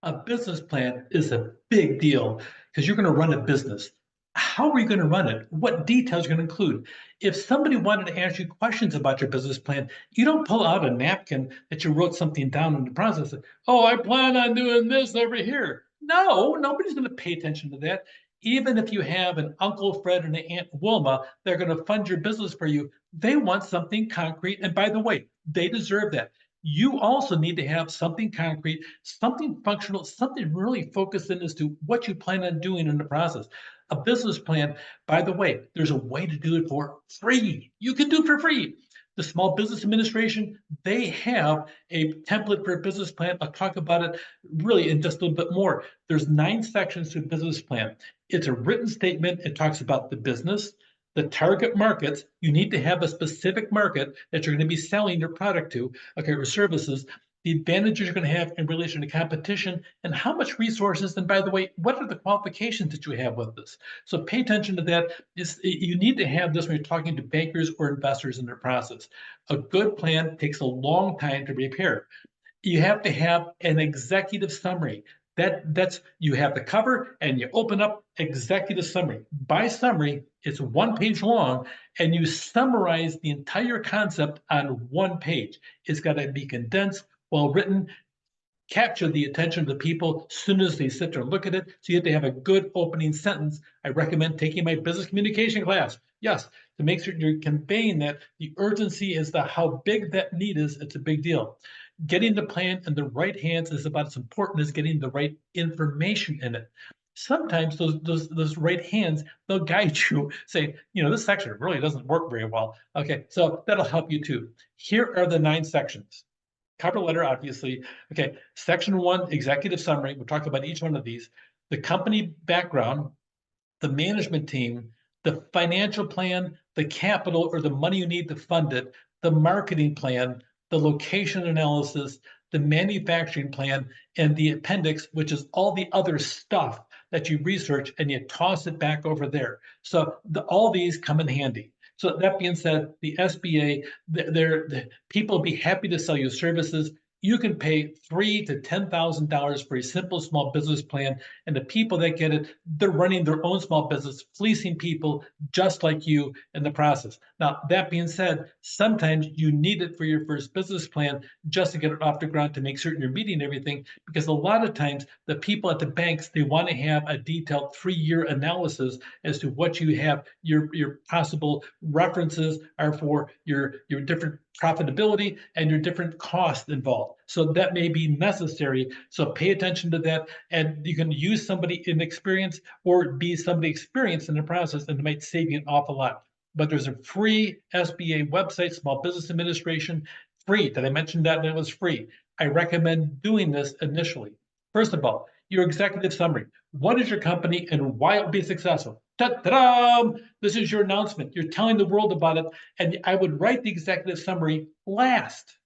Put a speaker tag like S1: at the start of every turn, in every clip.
S1: A business plan is a big deal because you're going to run a business. How are you going to run it? What details are you going to include? If somebody wanted to ask you questions about your business plan, you don't pull out a napkin that you wrote something down in the process. Oh, I plan on doing this over here. No, nobody's going to pay attention to that. Even if you have an Uncle Fred and an Aunt Wilma, they're going to fund your business for you. They want something concrete. And by the way, they deserve that. You also need to have something concrete, something functional, something really focused in as to what you plan on doing in the process. A business plan, by the way, there's a way to do it for free. You can do it for free. The Small Business Administration, they have a template for a business plan. I'll talk about it really in just a little bit more. There's 9 sections to a business plan. It's a written statement. It talks about the business, the target markets. You need to have a specific market that you're going to be selling your product to, okay, or services, the advantages you're going to have in relation to competition, and how much resources. And by the way, what are the qualifications that you have with this? So pay attention to that. You need to have this when you're talking to bankers or investors in their process. A good plan takes a long time to prepare. You have to have an executive summary. That's you have the cover and you open up executive summary. By summary, it's 1 page long, and you summarize the entire concept on 1 page. It's got to be condensed, well written, capture the attention of the people as soon as they sit there and look at it. So you have to have a good opening sentence. I recommend taking my business communication class. Yes, to make sure you're conveying that the urgency is the how big that need is. It's a big deal. Getting the plan in the right hands is about as important as getting the right information in it. Sometimes those right hands, they'll guide you, say, this section really doesn't work very well. Okay, so that'll help you too. Here are the 9 sections. Cover letter, obviously. Okay, section 1, executive summary. We'll talk about each one of these. The company background, the management team, the financial plan, the capital or the money you need to fund it, the marketing plan, the location analysis, the manufacturing plan, and the appendix, which is all the other stuff that you research and you toss it back over there. So all these come in handy. So that being said, the SBA, the people will be happy to sell you services. You can pay $3,000 to $10,000 for a simple small business plan, and the people that get it, they're running their own small business, fleecing people just like you in the process. Now, that being said, sometimes you need it for your first business plan just to get it off the ground to make certain you're meeting everything, because a lot of times the people at the banks, they want to have a detailed 3-year analysis as to what you have. Your possible references are for your different profitability and your different costs involved. So that may be necessary. So pay attention to that. And you can use somebody inexperienced or be somebody experienced in the process, and it might save you an awful lot. But there's a free SBA website, Small Business Administration, free. Did I mention that it was free? I recommend doing this initially. First of all, your executive summary. What is your company and why it will be successful? Ta-da! This is your announcement. You're telling the world about it. And I would write the executive summary last.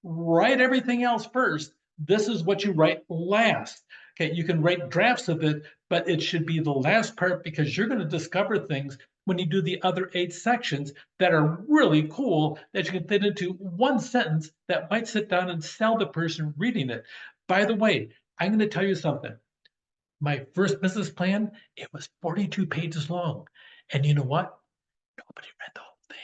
S1: Write everything else first. This is what you write last. Okay, you can write drafts of it, but it should be the last part, because you're going to discover things when you do the other 8 sections that are really cool that you can fit into 1 sentence that might sit down and sell the person reading it. By the way, I'm going to tell you something. My first business plan, it was 42 pages long. And you know what? Nobody read the whole thing.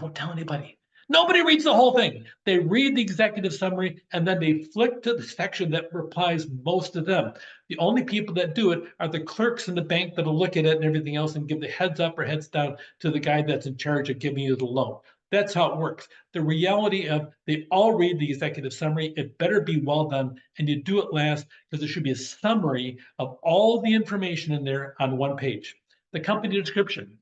S1: Don't tell anybody. Nobody reads the whole thing. They read the executive summary and then they flick to the section that replies most to them. The only people that do it are the clerks in the bank that'll look at it and everything else and give the heads up or heads down to the guy that's in charge of giving you the loan. That's how it works. The reality of they all read the executive summary. It better be well done, and you do it last, because there should be a summary of all the information in there on 1 page. The company description.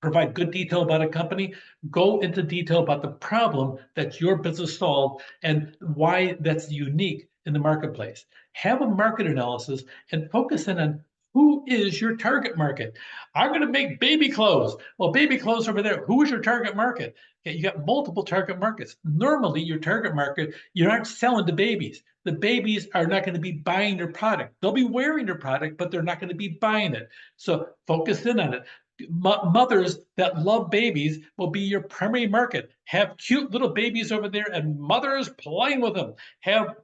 S1: Provide good detail about a company. Go into detail about the problem that your business solved and why that's unique in the marketplace. Have a market analysis and focus in on who is your target market. I'm going to make baby clothes. Well, baby clothes over there. Who is your target market? Okay, you got multiple target markets. Normally, your target market, you aren't selling to babies. The babies are not going to be buying your product. They'll be wearing your product, but they're not going to be buying it. So focus in on it. Mothers that love babies will be your primary market. Have cute little babies over there and mothers playing with them. Have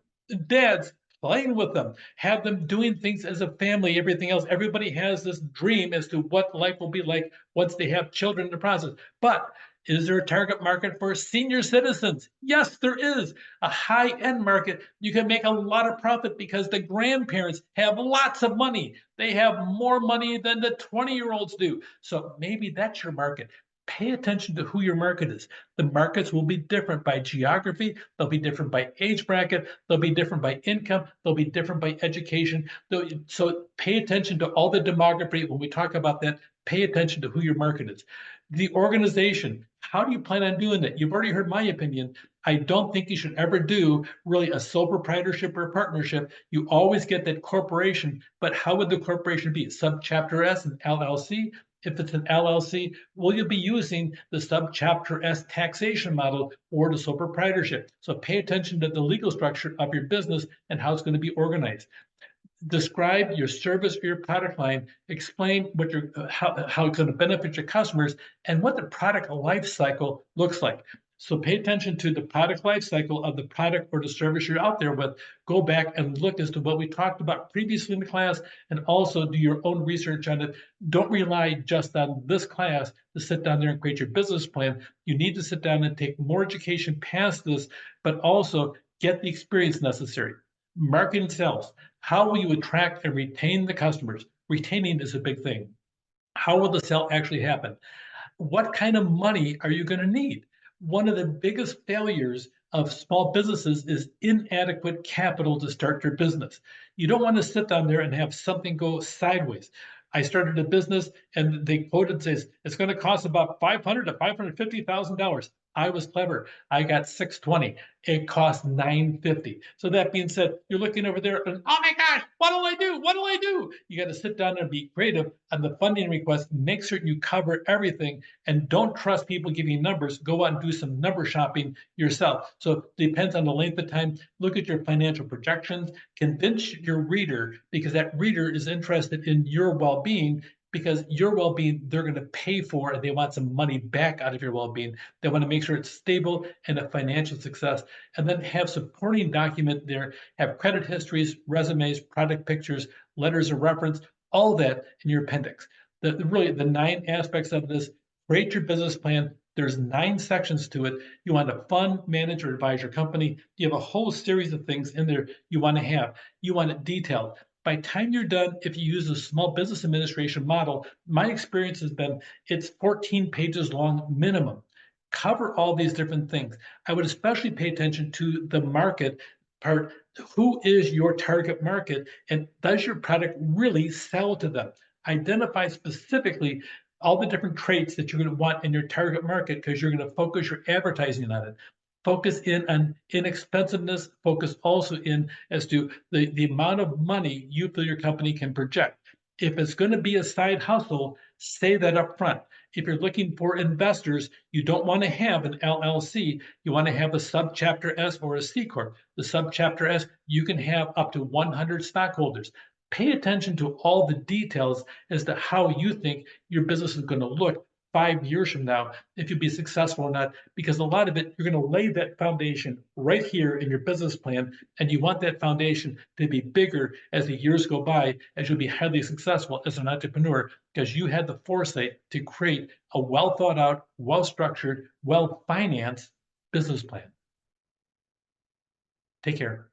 S1: dads playing with them, have them doing things as a family, everything else. Everybody has this dream as to what life will be like once they have children in the process. But is there a target market for senior citizens? Yes, there is. A high end market. You can make a lot of profit because the grandparents have lots of money. They have more money than the 20-year-olds do. So maybe that's your market. Pay attention to who your market is. The markets will be different by geography, they'll be different by age bracket, they'll be different by income, they'll be different by education. So pay attention to all the demography. When we talk about that, pay attention to who your market is. The organization, how do you plan on doing that? You've already heard my opinion. I don't think you should ever do really a sole proprietorship or a partnership. You always get that corporation, but how would the corporation be? Subchapter S and LLC? If it's an LLC, will you be using the subchapter S taxation model or the sole proprietorship? So pay attention to the legal structure of your business and how it's going to be organized. Describe your service or your product line, explain what your how it's going to benefit your customers and what the product life cycle looks like. So pay attention to the product life cycle of the product or the service you're out there with. Go back and look as to what we talked about previously in the class and also do your own research on it. Don't rely just on this class to sit down there and create your business plan. You need to sit down and take more education past this, but also get the experience necessary. Marketing sales. How will you attract and retain the customers? Retaining is a big thing. How will the sale actually happen? What kind of money are you going to need? One of the biggest failures of small businesses is inadequate capital to start your business. You don't want to sit down there and have something go sideways. I started a business and they quoted says it's going to cost about $500 to $550,000. I was clever. I got 620. It cost 950. So that being said, you're looking over there and oh my gosh, what'll I do? What'll I do? You got to sit down and be creative on the funding request. Make certain you cover everything and don't trust people giving you numbers. Go out and do some number shopping yourself. So it depends on the length of time. Look at your financial projections. Convince your reader because that reader is interested in your well-being because your well-being they're going to pay for and they want some money back out of your well-being. They want to make sure it's stable and a financial success and then have supporting document there, have credit histories, resumes, product pictures, letters of reference, all that in your appendix. Really the 9 aspects of this, create your business plan. There's 9 sections to it. You want to fund, manage, or advise your company. You have a whole series of things in there you want to have. You want it detailed. By the time you're done, if you use a small business administration model, my experience has been it's 14 pages long minimum. Cover all these different things. I would especially pay attention to the market part. Who is your target market and does your product really sell to them? Identify specifically all the different traits that you're going to want in your target market because you're going to focus your advertising on it. Focus in on inexpensiveness, focus also in as to the amount of money you feel your company can project. If it's going to be a side hustle, say that up front. If you're looking for investors, you don't want to have an LLC. You want to have a subchapter S or a C Corp. The subchapter S, you can have up to 100 stockholders. Pay attention to all the details as to how you think your business is going to look 5 years from now, if you'll be successful or not, because a lot of it, you're going to lay that foundation right here in your business plan. And you want that foundation to be bigger as the years go by, as you'll be highly successful as an entrepreneur, because you had the foresight to create a well thought out, well structured, well financed business plan. Take care.